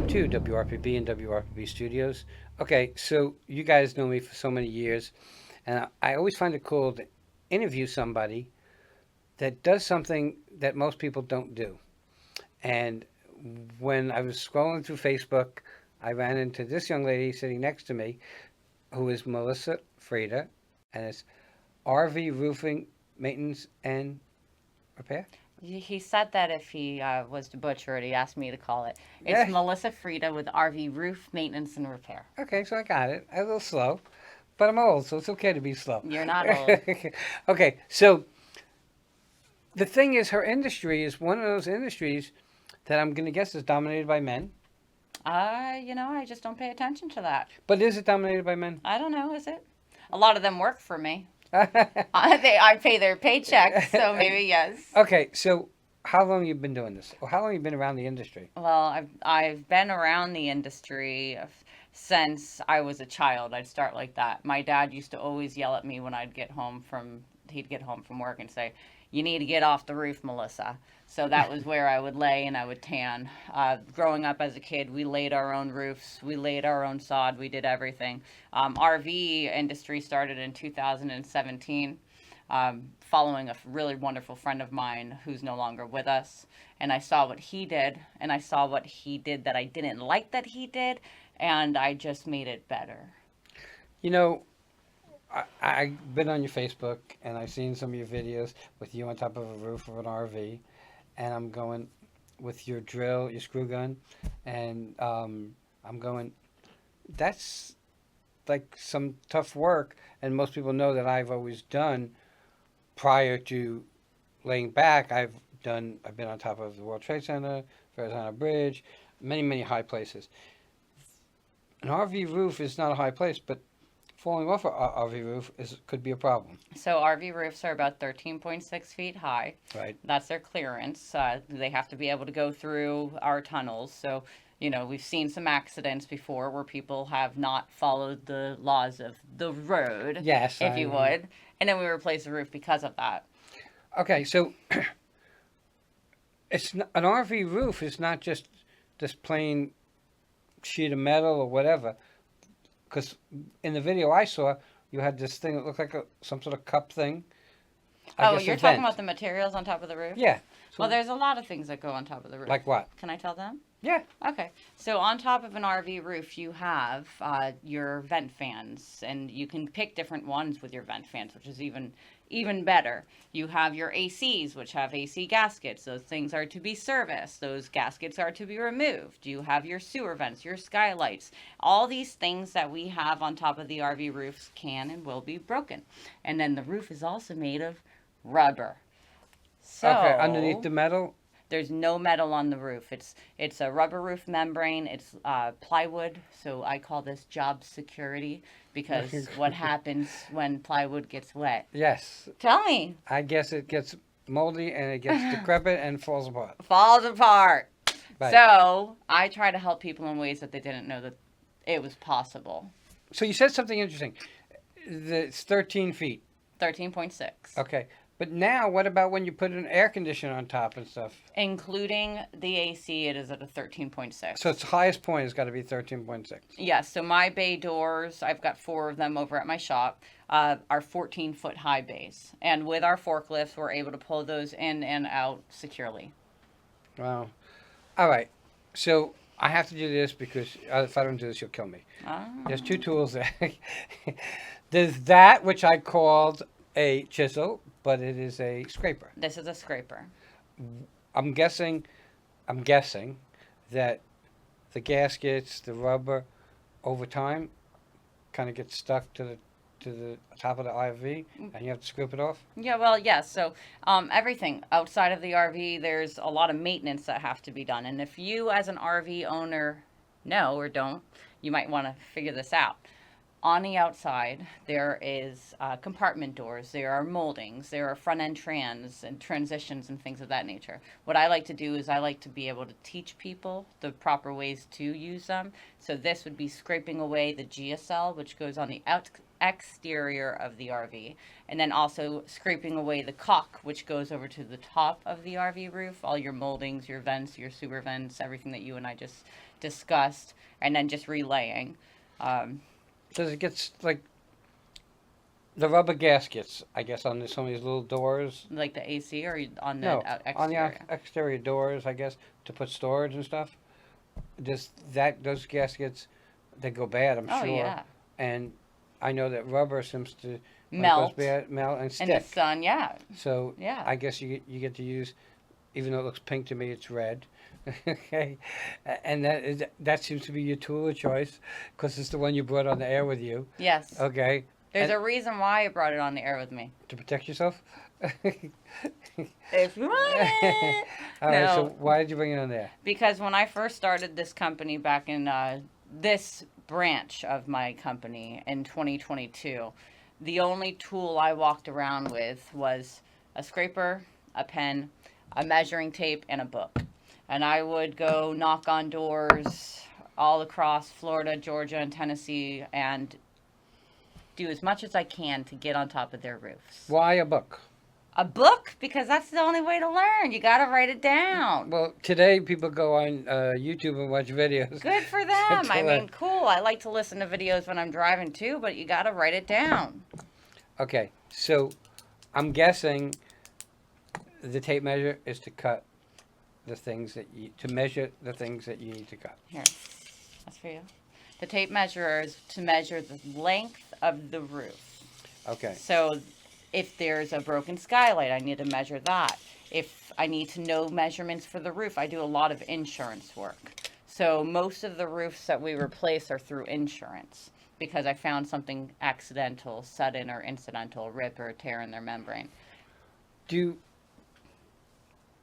to WRPB and WRPB Studios. Okay, so you guys know me for so many years, and I always find it cool to interview somebody that does something that most people don't do. And when I was scrolling through Facebook, I ran into this young lady sitting next to me, who is Melissa Frieda, and it's RV Roofing Maintenance and Repair. He said that if he was to butcher it, he asked me to call it. It's Yeah. Melissa Frieda with RV Roof Maintenance and Repair. Okay, so I got it. A little slow, but I'm old, so it's okay to be slow. You're not old. Okay, so the thing is, her industry is one of those industries that I'm going to guess is dominated by men. I just don't pay attention to that. But is it dominated by men? I don't know, is it? A lot of them work for me. I pay their paychecks, so maybe yes. Okay, so how long you been doing this? Or how long you been around the industry? Well, I've been around the industry since I was a child. I'd start like that. My dad used to always yell at me when he'd get home from work and say, "You need to get off the roof, Melissa." So that was where I would lay and I would tan. Growing up as a kid, we laid our own roofs, we laid our own sod, we did everything. RV industry started in 2017, following a really wonderful friend of mine who's no longer with us. And I saw what he did, and I saw what he did that I didn't like that he did, and I just made it better. You know, I've been on your Facebook and I've seen some of your videos with you on top of a roof of an RV, and I'm going with your drill, your screw gun, and I'm going, that's like some tough work, and most people know that I've always done prior to laying back. I've been on top of the World Trade Center, Verrazano Bridge, many high places. An RV roof is not a high place, but falling off an RV roof could be a problem. So RV roofs are about 13.6 feet high. Right. That's their clearance. They have to be able to go through our tunnels. So, we've seen some accidents before where people have not followed the laws of the road, Yes. if you would. And then we replace the roof because of that. Okay, so an RV roof is not just this plain sheet of metal or whatever. Because in the video I saw, you had this thing that looked like some sort of cup thing. You're talking about the materials on top of the roof? Yeah. So, well, there's a lot of things that go on top of the roof. like what? Can I tell them? Yeah. Okay. So on top of an RV roof, you have your vent fans, and you can pick different ones with your vent fans, which is even better. You have your ACs, which have AC gaskets. Those things are to be serviced. Those gaskets are to be removed. You have your sewer vents, your skylights. All these things that we have on top of the RV roofs can and will be broken. And then the roof is also made of rubber. So Okay, underneath the metal? there's no metal on the roof. It's a rubber roof membrane. It's plywood. So I call this job security because what happens when plywood gets wet? Yes. Tell me. I guess it gets moldy and it gets decrepit and falls apart. Falls apart. Right. So I try to help people in ways that they didn't know that it was possible. So you said something interesting. It's 13 feet. 13.6. Okay. But now, what about when you put an air conditioner on top and stuff? Including the AC, it is at a 13.6. So its highest point has got to be 13.6. Yes, so my bay doors, I've got 4 of them over at my shop, are 14-foot high bays. And with our forklifts, we're able to pull those in and out securely. Wow. All right. So I have to do this because if I don't do this, you'll kill me. Ah. There's 2 tools there. There's that, which I called a chisel, but it is a scraper. This is a scraper. I'm guessing that the gaskets, the rubber, over time, kind of gets stuck to the top of the RV, and you have to scrape it off. Yeah, well, yes. So everything outside of the RV, there's a lot of maintenance that have to be done. And if you, as an RV owner, know or don't, you might want to figure this out. On the outside, there is compartment doors, there are moldings, there are front end trans and transitions and things of that nature. What I like to do is I like to be able to teach people the proper ways to use them. So this would be scraping away the GSL, which goes on the exterior of the RV, and then also scraping away the caulk, which goes over to the top of the RV roof, all your moldings, your vents, your sewer vents, everything that you and I just discussed, and then just relaying. Um, Does it get like the rubber gaskets? I guess on some of these little doors. like the AC or on the No, on the exterior? exterior doors, I guess, to put storage and stuff. Does those gaskets, they go bad, I'm Oh, sure. yeah. And I know that rubber seems to when it Melt goes bad, melt and in the stick. sun, yeah. So Yeah. I guess you get to use, even though it looks pink to me, it's red. Okay, and that seems to be your tool of choice because it's the one you brought on the air with you. Yes. Okay, There's and a reason why I brought it on the air with me. to protect yourself. If you want it. All right. So No, why did you bring it on there? because when I first started this company back in this branch of my company in 2022, the only tool I walked around with was a scraper, a pen, a measuring tape, and a book. And I would go knock on doors all across Florida, Georgia, and Tennessee and do as much as I can to get on top of their roofs. Why a book? A book, because that's the only way to learn. You got to write it down. Well, today people go on YouTube and watch videos. Good for them. I mean, cool. I like to listen to videos when I'm driving too, but you got to write it down. Okay, so I'm guessing the tape measure is to cut the things to measure the things that you need to cut. Here, that's for you. The tape measure is to measure the length of the roof. Okay. So if there's a broken skylight, I need to measure that. If I need to know measurements for the roof, I do a lot of insurance work. So most of the roofs that we replace are through insurance because I found something accidental, sudden or incidental, rip or tear in their membrane.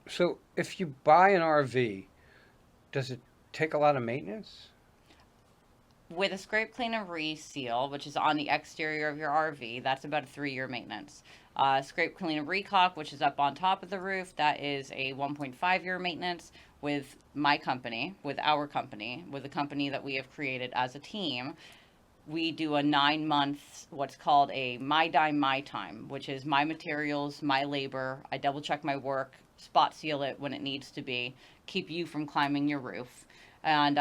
So if you buy an RV, does it take a lot of maintenance? With a scrape, clean, and reseal, which is on the exterior of your RV, that's about a 3-year maintenance. Scrape, clean, and recaulk, which is up on top of the roof, that is a 1.5-year maintenance. With my company, with our company, with the company that we have created as a team, we do a 9-month, what's called a my dime, my time, which is my materials, my labor. I double check my work, spot seal it when it needs to be, keep you from climbing your roof, and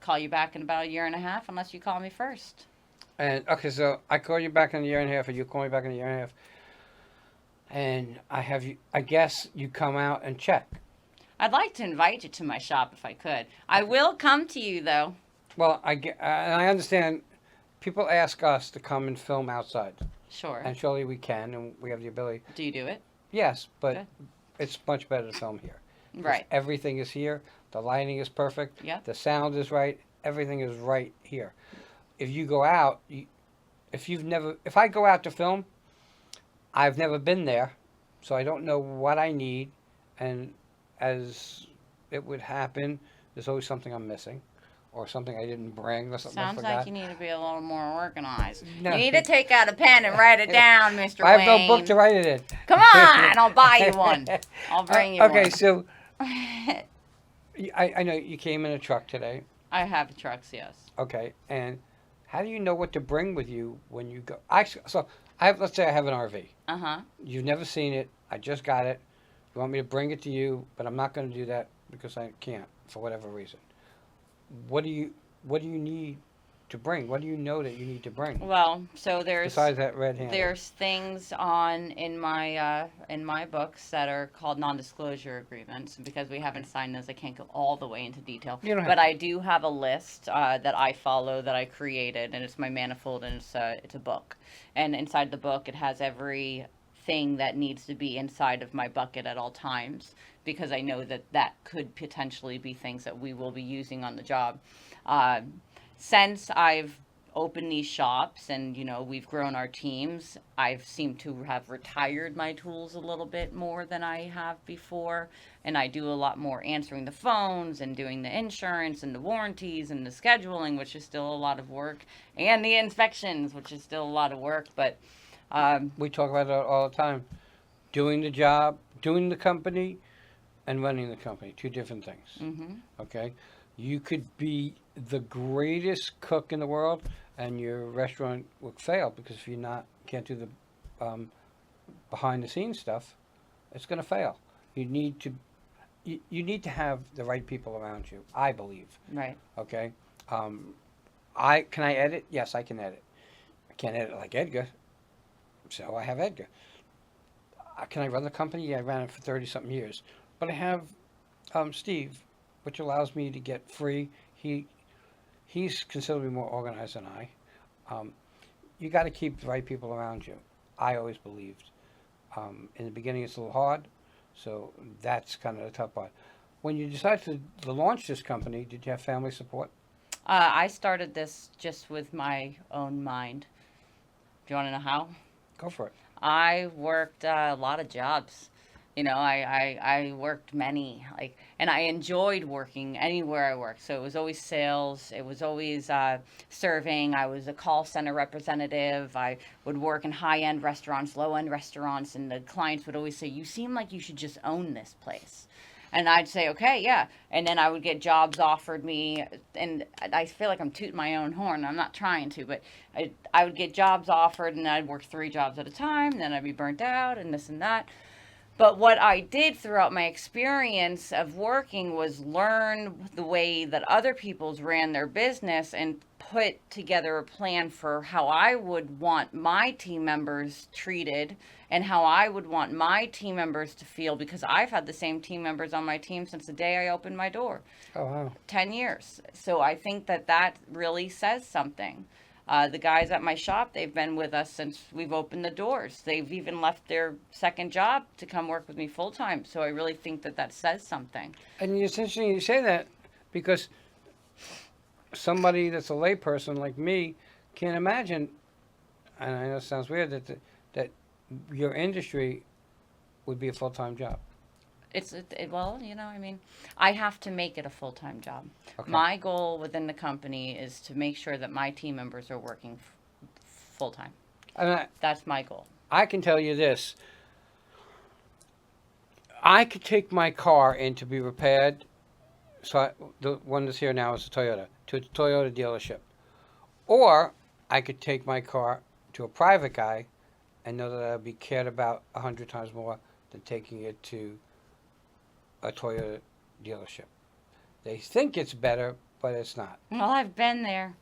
call you back in about a year and a half unless you call me first. And okay, so I call you back in a year and a half, or you call me back in a year and a half, and I guess you come out and check. I'd like to invite you to my shop if I could. I will come to you though. Well, and I understand. People ask us to come and film outside, Sure. and surely we can, and we have the ability. Do you do it? Yes, but Good. it's much better to film here. 'Cause Right. everything is here. The lighting is perfect. Yeah. The sound is right. Everything is right here. If you go out, if I go out to film, I've never been there, so I don't know what I need, and as it would happen, there's always something I'm missing, or something I didn't bring, or something I Sounds forgot. like you need to be a little more organized. No. You need to take out a pen and write it down, Mr. I have Wayne. no book to write it in. Come on, I'll buy you one. I'll bring you Okay, one. so I know you came in a truck today. I have trucks, yes. Okay, and how do you know what to bring with you when you go? Let's say I have an RV. Uh-huh. You've never seen it. I just got it. You want me to bring it to you, but I'm not going to do that because I can't for whatever reason. What do you need to bring? What do you know that you need to bring Well, so besides that red handle? there's things in my books that are called non-disclosure agreements. Because we haven't signed those, I can't go all the way into detail. You don't have But to. I do have a list that I follow, that I created, and it's my manifold, and it's a book. And inside the book, it has everything that needs to be inside of my bucket at all times, because I know that could potentially be things that we will be using on the job. Since I've opened these shops and, we've grown our teams, I've seemed to have retired my tools a little bit more than I have before. And I do a lot more answering the phones and doing the insurance and the warranties and the scheduling, which is still a lot of work, and the inspections, which is still a lot of work. But We talk about it all the time. Doing the job, doing the company, and running the company. 2 different things. mhm. Okay? You could be the greatest cook in the world, and your restaurant will fail because if you can't do the behind the scenes stuff, it's going to fail. You need to you need to have the right people around you. I believe. Right. Okay. I edit? Yes, I can edit. I can't edit like Edgar, so I have Edgar. Can I run the company? Yeah, I ran it for 30 something years, but I have Steve, which allows me to get free. He's considerably more organized than I. You got to keep the right people around you. I always believed. In the beginning, it's a little hard, so that's kind of the tough part. When you decided to launch this company, did you have family support? I started this just with my own mind. Do you want to know how? Go for it. I worked a lot of jobs. I worked many, and I enjoyed working anywhere I worked. So it was always sales. It was always serving. I was a call center representative. I would work in high-end restaurants, low-end restaurants, and the clients would always say, "You seem like you should just own this place." And I'd say, "Okay, yeah." And then I would get jobs offered me, and I feel like I'm tooting my own horn. I'm not trying to, but I would get jobs offered, and I'd work 3 jobs at a time, and then I'd be burnt out, and this and that. But what I did throughout my experience of working was learn the way that other people's ran their business and put together a plan for how I would want my team members treated and how I would want my team members to feel, because I've had the same team members on my team since the day I opened my door. Oh, wow. 10 years. So I think that really says something. The guys at my shop, they've been with us since we've opened the doors. They've even left their second job to come work with me full time. So I really think that says something. And it's interesting you say that because somebody that's a layperson like me can't imagine, and I know it sounds weird, that your industry would be a full-time job. Well, I have to make it a full-time job. Okay. My goal within the company is to make sure that my team members are working full-time. That's my goal. I can tell you this. I could take my car in to be repaired. So the one that's here now is a Toyota, to a Toyota dealership. Or I could take my car to a private guy and know that I'll be cared about 100 times more than taking it to a Toyota dealership. They think it's better, but it's not. Well, I've been there.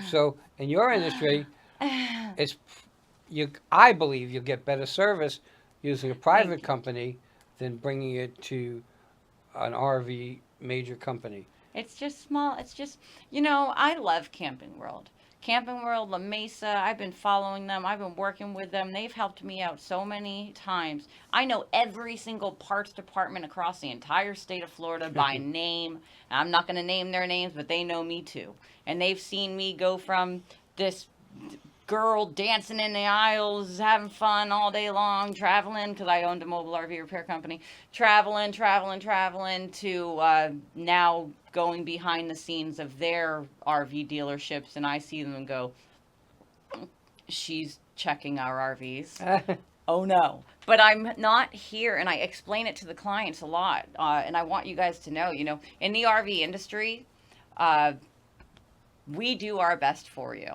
So in your industry, I believe you'll get better service using a private company than bringing it to an RV major company. It's just small. It's just, I love Camping World. Camping World, La Mesa, I've been following them. I've been working with them. They've helped me out so many times. I know every single parts department across the entire state of Florida by name. I'm not going to name their names, but they know me too. And they've seen me go from this girl dancing in the aisles, having fun all day long, traveling, because I owned a mobile RV repair company, traveling, to now going behind the scenes of their RV dealerships, and I see them and go, she's checking our RVs. Oh no. But I'm not here, and I explain it to the clients a lot, and I want you guys to know, in the RV industry, we do our best for you.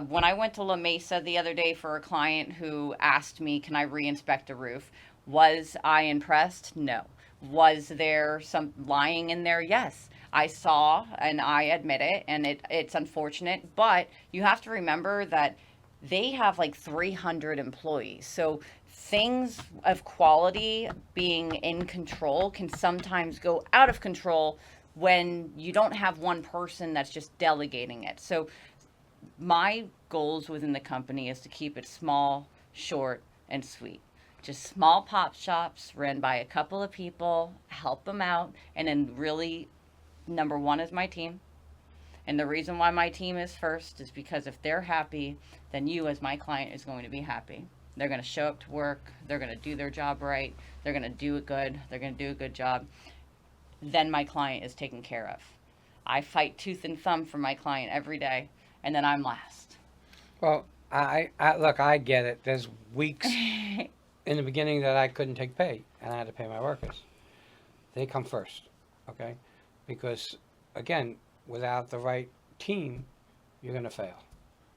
When I went to La Mesa the other day for a client who asked me, can I re-inspect a roof? Was I impressed? No. Was there some lying in there? Yes. I saw, and I admit it, and it's unfortunate, but you have to remember that they have like 300 employees. So things of quality being in control can sometimes go out of control when you don't have one person that's just delegating it. So my goals within the company is to keep it small, short, and sweet. Just small pop shops run by a couple of people, help them out, and then really, number one is my team. And the reason why my team is first is because if they're happy, then you as my client is going to be happy. They're going to show up to work. They're going to do their job right. They're going to do it good. They're going to do a good job. Then my client is taken care of. I fight tooth and thumb for my client every day, and then I'm last. Well, I look, I get it. There's weeks in the beginning that I couldn't take pay, and I had to pay my workers. They come first, okay? Because, again, without the right team, you're going to fail.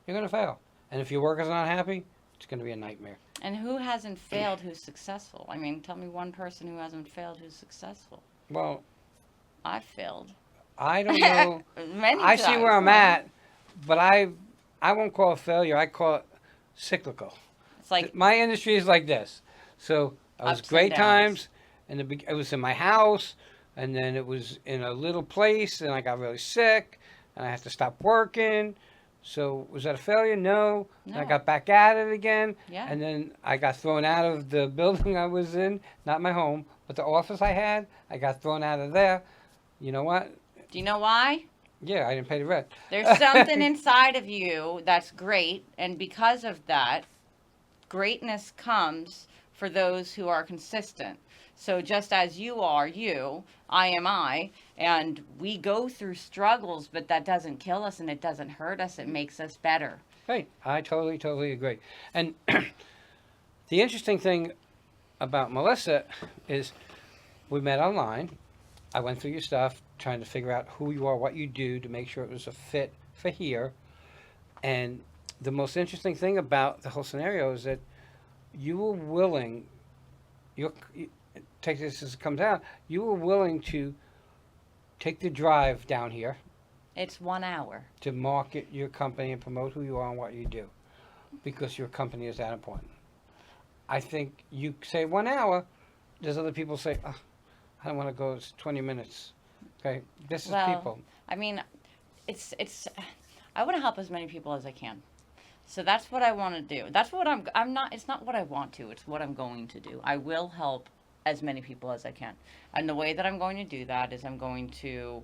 You're going to fail. And if your worker's not happy, it's going to be a nightmare. And who hasn't failed who's successful? I mean, tell me one person who hasn't failed who's successful. Well, I've failed. I don't know. Many I times. see where I'm at, but I won't call it failure. I call it cyclical. It's like My industry is like this. So I was Ups and great downs. times, and it was in my house, and then it was in a little place, and I got really sick, and I had to stop working. So was that a failure? No. And I No. got back at it again, Yeah. and then I got thrown out of the building I was in, not my home, but the office I had. I got thrown out of there. You know what? Do you know why? Yeah, I didn't pay the rent. There's something inside of you that's great, and because of that, greatness comes for those who are consistent. So just as you are you, I am I, and we go through struggles, but that doesn't kill us and it doesn't hurt us. It makes us better. Right. I totally agree. And the interesting thing about Melissa is we met online. I went through your stuff, trying to figure out who you are, what you do, to make sure it was a fit for here. And the most interesting thing about the whole scenario is that you were willing, take this as it comes out, you were willing to take the drive down here It's 1 hour. to market your company and promote who you are and what you do, because your company is that important. I think you say 1 hour, there's other people say, oh, I don't want to go, it's 20 minutes. Okay, this is Well, people. I mean, it's I want to help as many people as I can. So that's what I want to do. That's what I'm not, it's not what I want to, it's what I'm going to do. I will help as many people as I can. And the way that I'm going to do that is I'm going to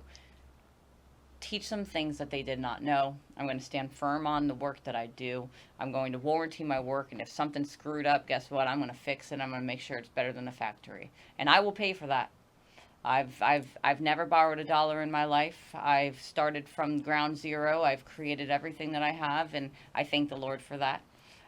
teach them things that they did not know. I'm going to stand firm on the work that I do. I'm going to warranty my work, and if something's screwed up, guess what? I'm going to fix it. I'm going to make sure it's better than the factory. And I will pay for that. I've never borrowed $1 in my life. I've started from ground zero. I've created everything that I have, and I thank the Lord for that.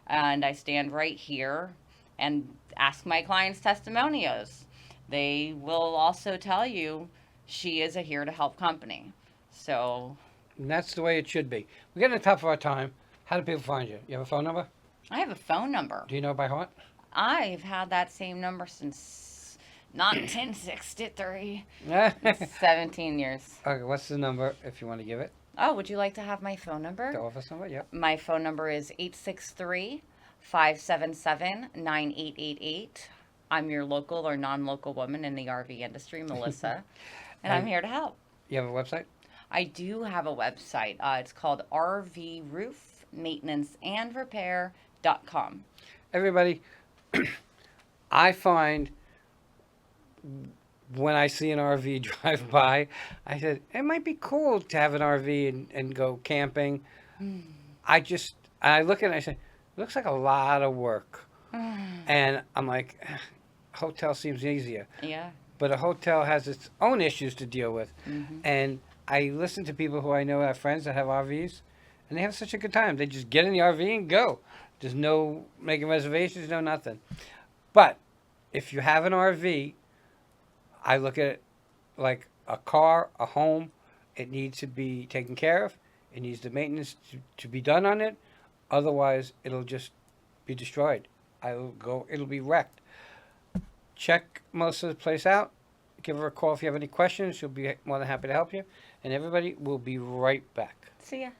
And I stand right here and ask my clients testimonials. They will also tell you she is a here to help company. So And that's the way it should be. We're getting to the top of our time. How do people find you? You have a phone number? I have a phone number. Do you know it by heart? I've had that same number since not 1063, Okay, 17 years. what's the number if you want to give it? Oh, would you like to have my phone The number? office number? Yep. My phone number is 863-577-9888. I'm your local or non-local woman in the RV industry, Melissa, and I'm here to help. You have a website? I do have a website. It's called rvroofmaintenanceandrepair.com. Everybody, I find when I see an RV drive by, I said, it might be cool to have an RV and go camping. I look at it and I say, it looks like a lot of work. And I'm like, hotel seems easier. Yeah. But a hotel has its own issues to deal with. And I listen to people who I know have friends that have RVs, and they have such a good time. They just get in the RV and go. There's no making reservations, no nothing. But if you have an RV, I look at it like a car, a home. It needs to be taken care of. It needs the maintenance to be done on it. Otherwise, it'll just be destroyed. It'll be wrecked. Check Melissa's place out. Give her a call if you have any questions. She'll be more than happy to help you. And everybody will be right back. See ya.